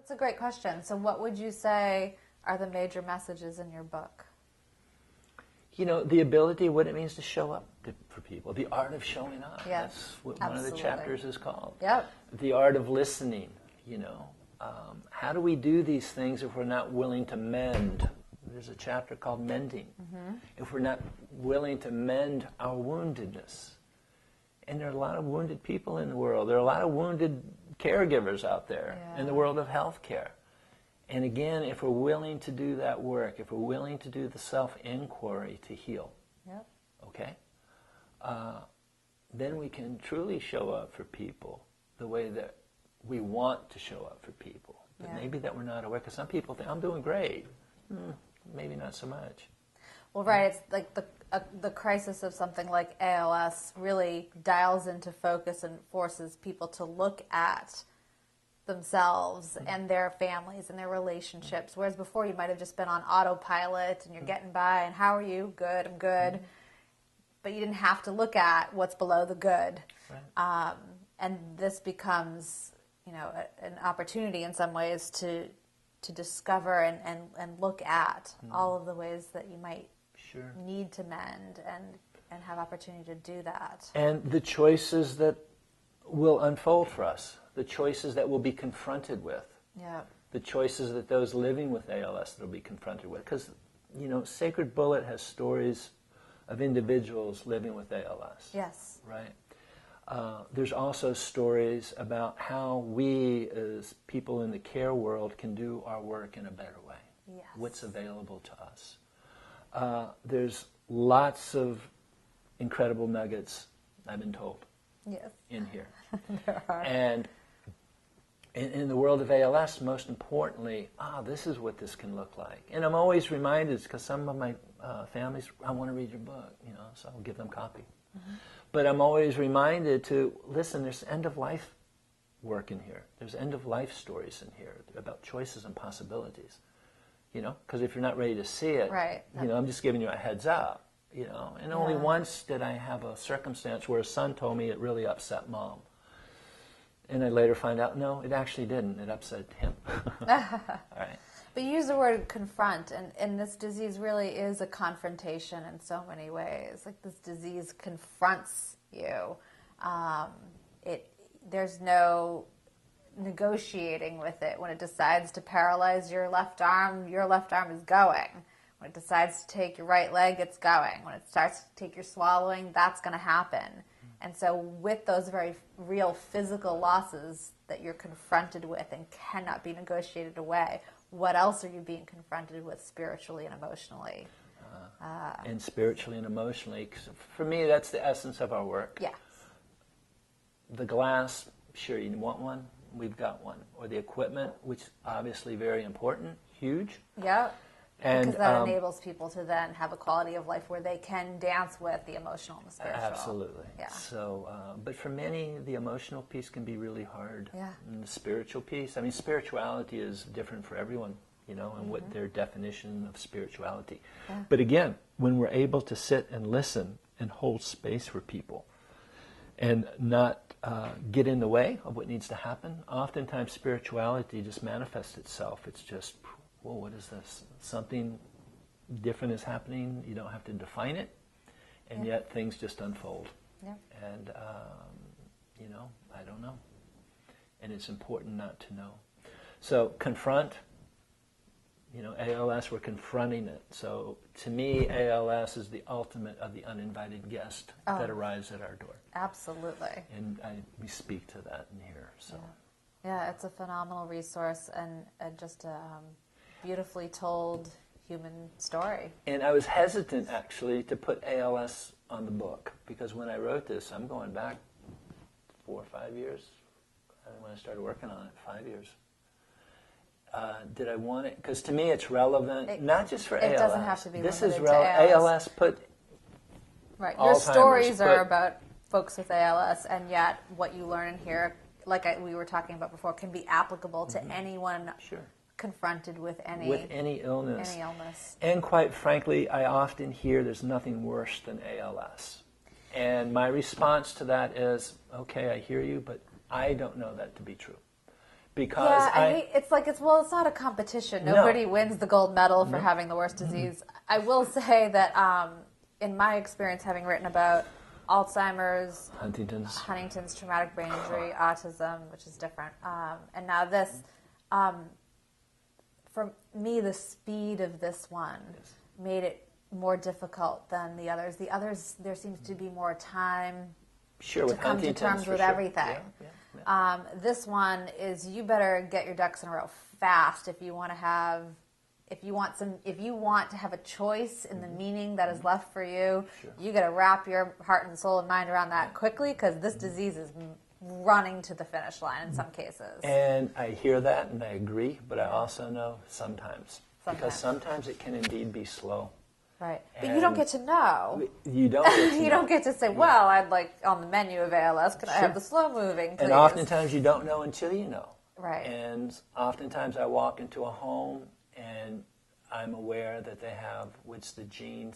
That's a great question. So what would you say are the major messages in your book? You know, the ability, what it means to show up for people, the art of showing up. Yeah, That's what one of the chapters is called. Yep. The art of listening, you know. How do we do these things if we're not willing to mend? There's a chapter called Mending. If we're not willing to mend our woundedness. And there are a lot of wounded people in the world. There are a lot of wounded caregivers out there in the world of healthcare. And again, if we're willing to do that work, if we're willing to do the self-inquiry to heal, okay, then we can truly show up for people the way that we want to show up for people. But maybe that we're not aware, because some people think, I'm doing great. Maybe not so much. Well, right, it's like the crisis of something like ALS really dials into focus and forces people to look at themselves and their families and their relationships, whereas before you might have just been on autopilot and you're getting by and how are you? Good, I'm good. But you didn't have to look at what's below the good. Right. And this becomes, you know, an opportunity in some ways to discover and look at all of the ways that you might need to mend and have opportunity to do that. And the choices that will unfold for us, the choices that we'll be confronted with, the choices that those living with ALS will be confronted with. Because, you know, Sacred Bullet has stories of individuals living with ALS. Yes. Right? There's also stories about how we as people in the care world can do our work in a better way. Yes. What's available to us. There's lots of incredible nuggets, I've been told, in here. There are. And in the world of ALS, most importantly, this is what this can look like. And I'm always reminded, because some of my families, I want to read your book, you know, so I'll give them a copy. But I'm always reminded to, listen, there's end-of-life work in here. There's end-of-life stories in here about choices and possibilities. You know, because if you're not ready to see it, you know, I'm just giving you a heads up, you know. And only once did I have a circumstance where a son told me it really upset Mom. And I later find out, no, it actually didn't. It upset him. All right. But you use the word confront, and this disease really is a confrontation in so many ways. Like, this disease confronts you. There's no negotiating with it. When it decides to paralyze your left arm is going. When it decides to take your right leg, it's going. When it starts to take your swallowing, that's going to happen. And so with those very real physical losses that you're confronted with and cannot be negotiated away, what else are you being confronted with spiritually and emotionally? And spiritually and emotionally. 'Cause for me, that's the essence of our work. Yes. The glass, sure, you want one? We've got one. Or the equipment, which obviously very important, huge. Yep. And because that enables people to then have a quality of life where they can dance with the emotional and the spiritual. Absolutely. Yeah. So, but for many, the emotional piece can be really hard. Yeah. And the spiritual piece, I mean, spirituality is different for everyone, you know, and what their definition of spirituality. Yeah. But again, when we're able to sit and listen and hold space for people and not get in the way of what needs to happen, oftentimes spirituality just manifests itself. It's just, whoa, what is this? Something different is happening. You don't have to define it, and yet things just unfold. Yeah. And, you know, I don't know. And it's important not to know. So confront, you know, ALS, we're confronting it. So to me, ALS is the ultimate of the uninvited guest that arrives at our door. Absolutely. And we speak to that in here. So. Yeah, it's a phenomenal resource and just a beautifully told human story. And I was hesitant, actually, to put ALS on the book, because when I wrote this, I'm going back 4 or 5 years. When I started working on it, 5 years. Did I want it? Because to me, it's relevant, not just for ALS. It doesn't have to be this limited is to ALS. ALS put right. Your stories are about folks with ALS, and yet what you learn in here, like we were talking about before, can be applicable to anyone confronted with any illness. Any illness. And quite frankly, I often hear there's nothing worse than ALS. And my response to that is, okay, I hear you, but I don't know that to be true. because Yeah, I hate, it's like it's not a competition. No. Nobody wins the gold medal for having the worst disease. I will say that in my experience, having written about Alzheimer's, Huntington's, traumatic brain injury, autism, which is different, and now this, for me, the speed of this one made it more difficult than the others. The others, there seems to be more time to come to terms with everything. This one is, you better get your ducks in a row fast if you want to have, if you want to have a choice in the meaning that is left for you. You got to wrap your heart and soul and mind around that quickly, because this disease is running to the finish line in some cases. And I hear that and I agree, but I also know sometimes. Because sometimes it can indeed be slow. Right. But you don't get to know. You don't get to You don't get to say, well, I'd like on the menu of ALS, can I have the slow moving, please? And oftentimes you don't know until you know. Right. And oftentimes I walk into a home and I'm aware that they have, what's the gene,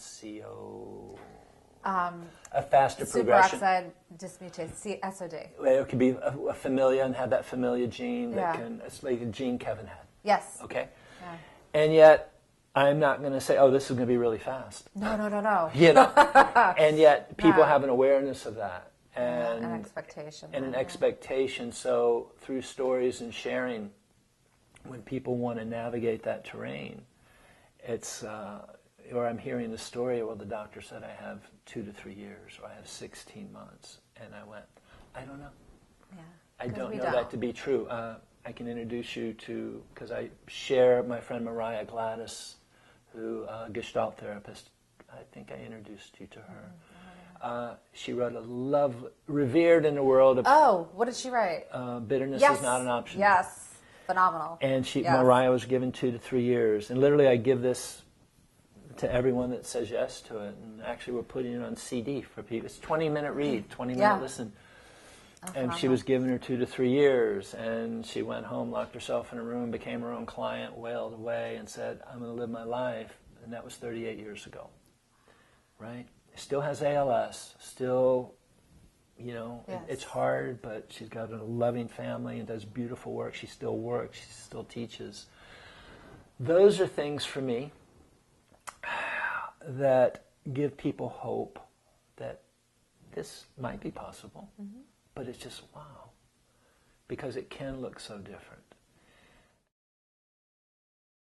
a faster progression. Superoxide dismutase, SOD. It could be a familia and have that familia gene that can, it's like the gene Kevin had. Yes. Okay? Yeah. And yet, I'm not going to say, oh, this is going to be really fast. No. You know? And yet, people have an awareness of that. And an expectation. And an expectation. So, through stories and sharing, when people want to navigate that terrain, it's, or I'm hearing the story, well, the doctor said I have 2 to 3 years, or I have 16 months. And I went, I don't know. Yeah. I don't know that to be true. I can introduce you to, because I share my friend Mariah Gladys, who Gestalt therapist. I think I introduced you to her. She wrote revered in the world of... Oh, what did she write? Bitterness is not an option. Yes, phenomenal. And Mariah was given 2 to 3 years. And literally I give this to everyone that says yes to it. And actually we're putting it on CD for people. It's a 20-minute read, 20-minute listen. And she was given her 2 to 3 years, and she went home, locked herself in a room, became her own client, wailed away, and said, I'm going to live my life. And that was 38 years ago, right? Still has ALS, still, you know, it's hard, but she's got a loving family and does beautiful work. She still works, she still teaches. Those are things for me that give people hope that this might be possible. Mm-hmm. But it's just, wow, because it can look so different.